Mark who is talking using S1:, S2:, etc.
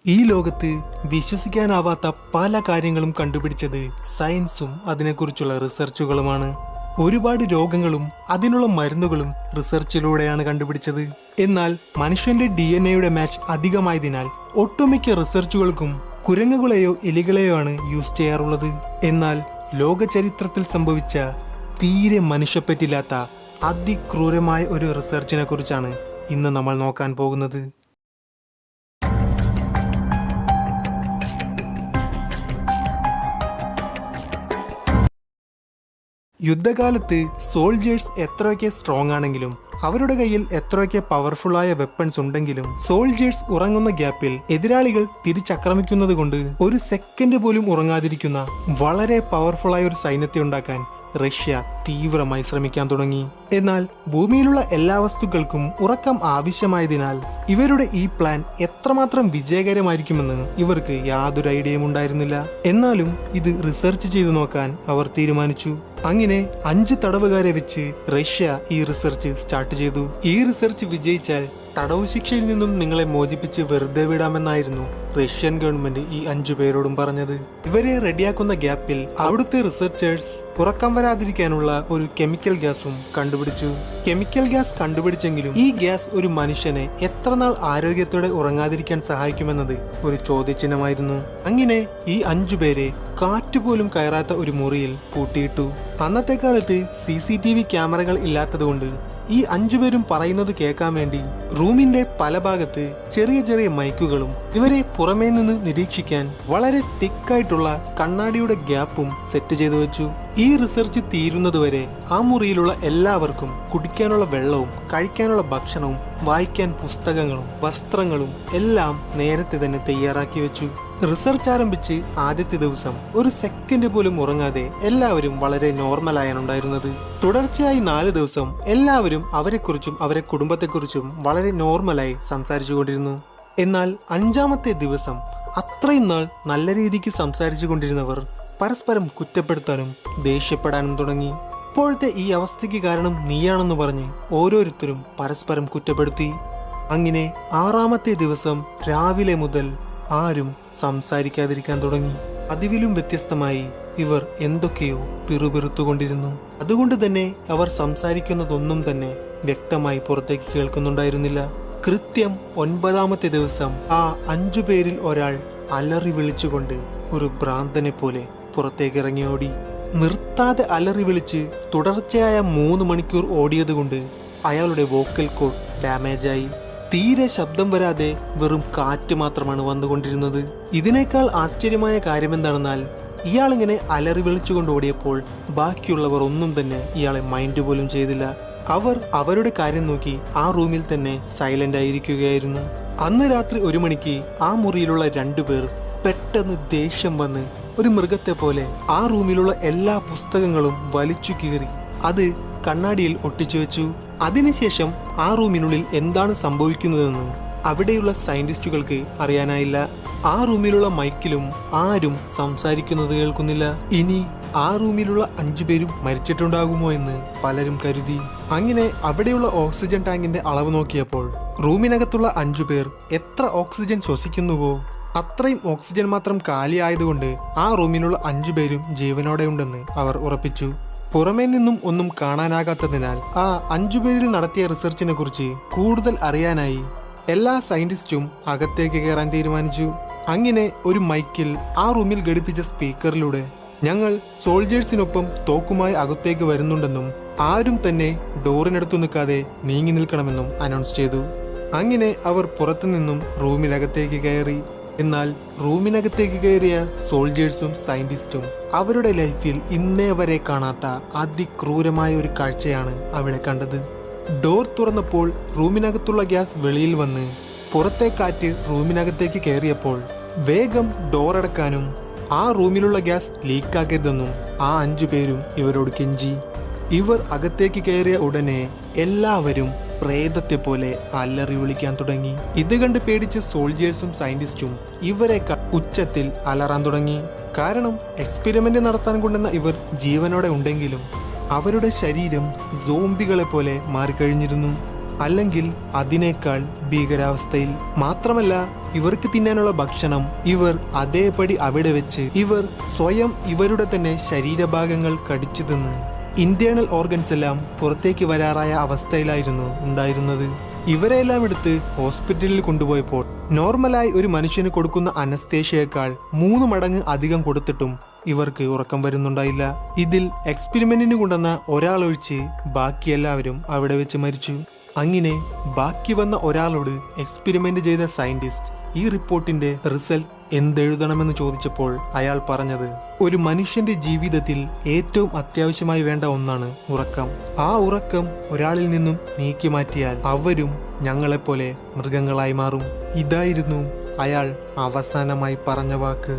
S1: ഈ ലോകത്ത് വിശ്വസിക്കാനാവാത്ത പല കാര്യങ്ങളും കണ്ടുപിടിച്ചത് സയൻസും അതിനെക്കുറിച്ചുള്ള റിസർച്ചുകളുമാണ്. ഒരുപാട് രോഗങ്ങളും അതിനുള്ള മരുന്നുകളും റിസർച്ചിലൂടെയാണ് കണ്ടുപിടിച്ചത്. എന്നാൽ മനുഷ്യന്റെ DNA മാച്ച് അധികമായതിനാൽ ഒട്ടുമിക്ക റിസർച്ചുകൾക്കും കുരങ്ങുകളെയോ എലികളെയോ ആണ് യൂസ് ചെയ്യാറുള്ളത്. എന്നാൽ ലോക ചരിത്രത്തിൽ സംഭവിച്ച തീരെ മനുഷ്യപ്പറ്റില്ലാത്ത അതിക്രൂരമായ ഒരു റിസർച്ചിനെ കുറിച്ചാണ് ഇന്ന് നമ്മൾ നോക്കാൻ പോകുന്നത്. യുദ്ധകാലത്ത് സോൾജേഴ്സ് എത്രയൊക്കെ സ്ട്രോങ് ആണെങ്കിലും അവരുടെ കയ്യിൽ എത്രയൊക്കെ പവർഫുള്ളായ വെപ്പൺസ് ഉണ്ടെങ്കിലും സോൾജേഴ്സ് ഉറങ്ങുന്ന ഗ്യാപ്പിൽ എതിരാളികൾ തിരിച്ചാക്രമിക്കുന്നത് കൊണ്ട് ഒരു സെക്കൻഡ് പോലും ഉറങ്ങാതിരിക്കുന്ന വളരെ പവർഫുള്ളായ ഒരു സൈന്യത്തെ ഉണ്ടാക്കാൻ റഷ്യ തീവ്രമായി ശ്രമിക്കാൻ തുടങ്ങി. എന്നാൽ ഭൂമിയിലുള്ള എല്ലാ വസ്തുക്കൾക്കും ഉറക്കം ആവശ്യമായതിനാൽ ഇവരുടെ ഈ പ്ലാൻ എത്രമാത്രം വിജയകരമായിരിക്കുമെന്ന് ഇവർക്ക് യാതൊരു ഐഡിയയും ഉണ്ടായിരുന്നില്ല. എന്നാലും ഇത് റിസർച്ച് ചെയ്തു നോക്കാൻ അവർ തീരുമാനിച്ചു. അങ്ങനെ 5 തടവുകാരെ വെച്ച് റഷ്യ ഈ റിസർച്ച് സ്റ്റാർട്ട് ചെയ്തു. ഈ റിസർച്ച് വിജയിച്ചാൽ തടവു ശിക്ഷയിൽ നിന്നും നിങ്ങളെ മോചിപ്പിച്ച് വെറുതെ വിടാമെന്നായിരുന്നു റഷ്യൻ ഗവൺമെന്റ് ഈ 5 പേരോടും പറഞ്ഞത്. ഇവരെ റെഡിയാക്കുന്ന ഗ്യാപ്പിൽ അവിടുത്തെ റിസർച്ചേഴ്സ് ഉറക്കം വരാതിരിക്കാനുള്ള ഒരു കെമിക്കൽ ഗ്യാസും കണ്ടുപിടിച്ചു. കെമിക്കൽ ഗ്യാസ് കണ്ടുപിടിച്ചെങ്കിലും ഈ ഗ്യാസ് ഒരു മനുഷ്യനെ എത്ര നാൾ ആരോഗ്യത്തോടെ ഉറങ്ങാതിരിക്കാൻ സഹായിക്കുമെന്നത് ഒരു ചോദ്യചിഹ്നമായിരുന്നു. അങ്ങനെ ഈ 5 പേരെ കാറ്റുപോലും കയറാത്ത ഒരു മുറിയിൽ പൂട്ടിയിട്ടു. അന്നത്തെ കാലത്ത് CCTV ക്യാമറകൾ ഇല്ലാത്തതുകൊണ്ട് ഈ 5 പേരും പറയുന്നത് കേൾക്കാൻ വേണ്ടി റൂമിന്റെ പല ഭാഗത്ത് ചെറിയ ചെറിയ മൈക്കുകളും ഇവരെ പുറമേ നിന്ന് നിരീക്ഷിക്കാൻ വളരെ തിക്കായിട്ടുള്ള കണ്ണാടിയുടെ ഗ്യാപ്പും സെറ്റ് ചെയ്തു വെച്ചു. ഈ റിസർച്ച് തീരുന്നതുവരെ ആ മുറിയിലുള്ള എല്ലാവർക്കും കുടിക്കാനുള്ള വെള്ളവും കഴിക്കാനുള്ള ഭക്ഷണവും വായിക്കാൻ പുസ്തകങ്ങളും വസ്ത്രങ്ങളും എല്ലാം നേരത്തെ തന്നെ തയ്യാറാക്കി വെച്ചു. റിസർച്ച് ആരംഭിച്ച് ആദ്യത്തെ ദിവസം ഒരു സെക്കൻഡ് പോലും ഉറങ്ങാതെ എല്ലാവരും വളരെ നോർമലായാണ് ഉണ്ടായിരുന്നത്. തുടർച്ചയായി 4 ദിവസം എല്ലാവരും അവരെക്കുറിച്ചും അവരെ കുടുംബത്തെക്കുറിച്ചും വളരെ നോർമലായി സംസാരിച്ചു കൊണ്ടിരുന്നു. എന്നാൽ 5ാമത്തെ ദിവസം അത്രയും നാൾ നല്ല രീതിക്ക് സംസാരിച്ചു കൊണ്ടിരുന്നവർ പരസ്പരം കുറ്റപ്പെടുത്താനും ദേഷ്യപ്പെടാനും തുടങ്ങി. ഇപ്പോഴത്തെ ഈ അവസ്ഥയ്ക്ക് കാരണം നീയാണെന്ന് പറഞ്ഞ് ഓരോരുത്തരും പരസ്പരം കുറ്റപ്പെടുത്തി. അങ്ങനെ 6ാമത്തെ ദിവസം രാവിലെ മുതൽ ആരും സംസാരിക്കാതിരിക്കാൻ തുടങ്ങി. പതിവിലും വ്യത്യസ്തമായി ഇവർ എന്തൊക്കെയോ പിറുപിറുത്തുകൊണ്ടിരുന്നു. അതുകൊണ്ട് തന്നെ അവർ സംസാരിക്കുന്നതൊന്നും തന്നെ വ്യക്തമായി പുറത്തേക്ക് കേൾക്കുന്നുണ്ടായിരുന്നില്ല. കൃത്യം 9ാമത്തെ ദിവസം ആ 5 പേരിൽ ഒരാൾ അലറി വിളിച്ചുകൊണ്ട് ഒരു ഭ്രാന്തനെ പോലെ പുറത്തേക്ക് ഇറങ്ങി ഓടി. നിർത്താതെ അലറി വിളിച്ച് തുടർച്ചയായ 3 മണിക്കൂർ ഓടിയതുകൊണ്ട് അയാളുടെ വോക്കൽ കോഡ് ഡാമേജായി. തീരെ ശബ്ദം വരാതെ വെറും കാറ്റ് മാത്രമാണ് വന്നുകൊണ്ടിരുന്നത്. ഇതിനേക്കാൾ ആശ്ചര്യമായ കാര്യമെന്താണെന്നാൽ ഇയാളിങ്ങനെ അലറി വിളിച്ചുകൊണ്ട് ഓടിയപ്പോൾ ബാക്കിയുള്ളവർ ഒന്നും തന്നെ ഇയാളെ മൈൻഡ് പോലും ചെയ്തില്ല. അവർ അവരുടെ കാര്യം നോക്കി ആ റൂമിൽ തന്നെ സൈലന്റ് ആയിരിക്കുകയായിരുന്നു. അന്ന് രാത്രി 1 മണിക്ക് ആ മുറിയിലുള്ള 2 പേർ പെട്ടെന്ന് ദേഷ്യം വന്ന് ഒരു മൃഗത്തെ പോലെ ആ റൂമിലുള്ള എല്ലാ പുസ്തകങ്ങളും വലിച്ചു കീറി അത് കണ്ണാടിയിൽ ഒട്ടിച്ചു വെച്ചു. അതിനുശേഷം ആ റൂമിനുള്ളിൽ എന്താണ് സംഭവിക്കുന്നതെന്ന് അവിടെയുള്ള സയന്റിസ്റ്റുകൾക്ക് അറിയാനായില്ല. ആ റൂമിലുള്ള മൈക്കിലും ആരും സംസാരിക്കുന്നത് കേൾക്കുന്നില്ല. ഇനി ആ റൂമിലുള്ള 5 പേരും മരിച്ചിട്ടുണ്ടാകുമോ എന്ന് പലരും കരുതി. അങ്ങനെ അവിടെയുള്ള ഓക്സിജൻ ടാങ്കിന്റെ അളവ് നോക്കിയപ്പോൾ റൂമിനകത്തുള്ള 5 പേർ എത്ര ഓക്സിജൻ ശ്വസിക്കുന്നുവോ അത്രയും ഓക്സിജൻ മാത്രം കാലിയായതുകൊണ്ട് ആ റൂമിലുള്ള 5 പേരും ജീവനോടെ ഉണ്ടെന്ന് അവർ ഉറപ്പിച്ചു. പുറമേ നിന്നും ഒന്നും കാണാനാകാത്തതിനാൽ ആ 5 പേരിൽ നടത്തിയ റിസർച്ചിനെ കുറിച്ച് കൂടുതൽ അറിയാനായി എല്ലാ സയന്റിസ്റ്റും അകത്തേക്ക് കയറാൻ തീരുമാനിച്ചു. അങ്ങനെ ഒരു മൈക്കിൽ ആ റൂമിൽ ഘടിപ്പിച്ച സ്പീക്കറിലൂടെ ഞങ്ങൾ സോൾജേഴ്സിനൊപ്പം തോക്കുമായി അകത്തേക്ക് വരുന്നുണ്ടെന്നും ആരും തന്നെ ഡോറിനടുത്തു നിൽക്കാതെ നീങ്ങി നിൽക്കണമെന്നും അനൗൺസ് ചെയ്തു. അങ്ങനെ അവർ പുറത്തുനിന്നും റൂമിനകത്തേക്ക് കയറി. എന്നാൽ റൂമിനകത്തേക്ക് കയറിയ സോൾജേഴ്സും സയന്റിസ്റ്റും അവരുടെ ലൈഫിൽ ഇന്നേ വരെ കാണാത്ത അതിക്രൂരമായ ഒരു കാഴ്ചയാണ് അവിടെ കണ്ടത്. ഡോർ തുറന്നപ്പോൾ റൂമിനകത്തുള്ള ഗ്യാസ് വെളിയിൽ വന്ന് പുറത്തെ കാറ്റ് റൂമിനകത്തേക്ക് കയറിയപ്പോൾ വേഗം ഡോർ അടക്കാനും ആ റൂമിലുള്ള ഗ്യാസ് ലീക്കാക്കരുതെന്നും ആ 5 പേരും ഇവരോട് കെഞ്ചി. ഇവർ അകത്തേക്ക് കയറിയ ഉടനെ എല്ലാവരും പ്രേതത്തെ പോലെ അലറി വിളിക്കാൻ തുടങ്ങി. ഇത് കണ്ട് പേടിച്ച സോൾജേഴ്സും സയന്റിസ്റ്റും ഇവരെ ഉച്ചത്തിൽ അലറാൻ തുടങ്ങി. കാരണം എക്സ്പെരിമെന്റ് നടത്താൻ കൊണ്ടുവന്ന ഇവർ ജീവനോടെ ഉണ്ടെങ്കിലും അവരുടെ ശരീരം സോംബികളെ പോലെ മാറിക്കഴിഞ്ഞിരുന്നു. അല്ലെങ്കിൽ അതിനേക്കാൾ ഭീകരാവസ്ഥയിൽ. മാത്രമല്ല, ഇവർക്ക് തിന്നാനുള്ള ഭക്ഷണം ഇവർ അതേപടി അവിടെ വെച്ച് ഇവർ സ്വയം ഇവരുടെ തന്നെ ശരീരഭാഗങ്ങൾ കടിച്ചു തിന്ന് ഇന്റേണൽ ഓർഗൻസ് എല്ലാം പുറത്തേക്ക് വരാറായ അവസ്ഥയിലായിരുന്നു ഉണ്ടായിരുന്നത്. ഇവരെല്ലാം എടുത്ത് ഹോസ്പിറ്റലിൽ കൊണ്ടുപോയപ്പോൾ നോർമലായി ഒരു മനുഷ്യന് കൊടുക്കുന്ന അനസ്തേഷ്യയേക്കാൾ 3 മടങ്ങ് അധികം കൊടുത്തിട്ടും ഇവർക്ക് ഉറക്കം വരുന്നുണ്ടായില്ല. ഇതിൽ എക്സ്പെരിമെന്റിന് കൊണ്ടുവന്ന ഒരാളൊഴിച്ച് ബാക്കി എല്ലാവരും അവിടെ വെച്ച് മരിച്ചു. അങ്ങനെ ബാക്കി വന്ന ഒരാളോട് എക്സ്പെരിമെന്റ് ചെയ്ത സയന്റിസ്റ്റ് ഈ റിപ്പോർട്ടിന്റെ റിസൾട്ട് എന്തെഴുതണമെന്ന് ചോദിച്ചപ്പോൾ അയാൾ പറഞ്ഞത്, ഒരു മനുഷ്യന്റെ ജീവിതത്തിൽ ഏറ്റവും അത്യാവശ്യമായി വേണ്ട ഒന്നാണ് ഉറക്കം. ആ ഉറക്കം ഒരാളിൽ നിന്നും നീക്കി മാറ്റിയാൽ അവരും ഞങ്ങളെപ്പോലെ മൃഗങ്ങളായി മാറും. ഇതായിരുന്നു അയാൾ അവസാനമായി പറഞ്ഞ വാക്ക്.